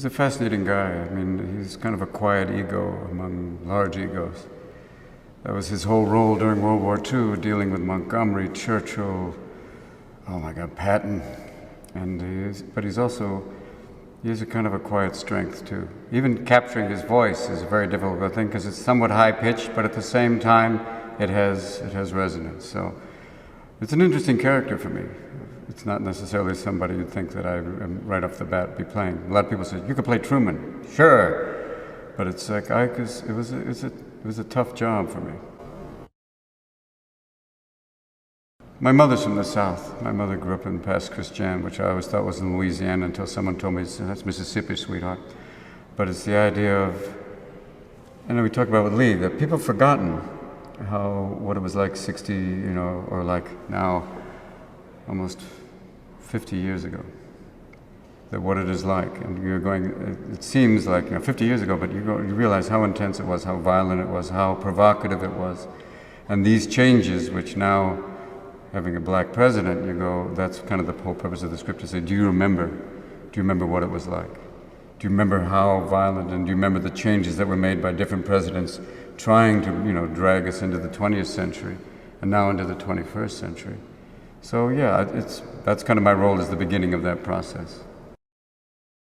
He's a fascinating guy. I mean, he's kind of a quiet ego among large egos. That was his whole role during World War II, dealing with Montgomery, Churchill, oh my God, Patton. But he has a kind of a quiet strength too. Even capturing his voice is a very difficult thing because it's somewhat high-pitched, but at the same time, it has resonance. So it's an interesting character for me. It's not necessarily somebody you'd think that I am right off the bat be playing. A lot of people say, you could play Truman. Sure. But it's like, it was a tough job for me. My mother's from the South. My mother grew up in Pass Christian, which I always thought was in Louisiana until someone told me that's Mississippi, sweetheart. But it's the idea of, and we talked about with Lee, that people have forgotten what it was like 60, or like now, almost 50 years ago. That what it is like, and you're going. It seems like 50 years ago, but you realize how intense it was, how violent it was, how provocative it was, and these changes, which now, having a black president, you go. That's kind of the whole purpose of the script to say, do you remember? Do you remember what it was like? Do you remember how violent, and do you remember the changes that were made by different presidents, trying to drag us into the 20th century, and now into the 21st century? So yeah, that's kind of my role as the beginning of that process.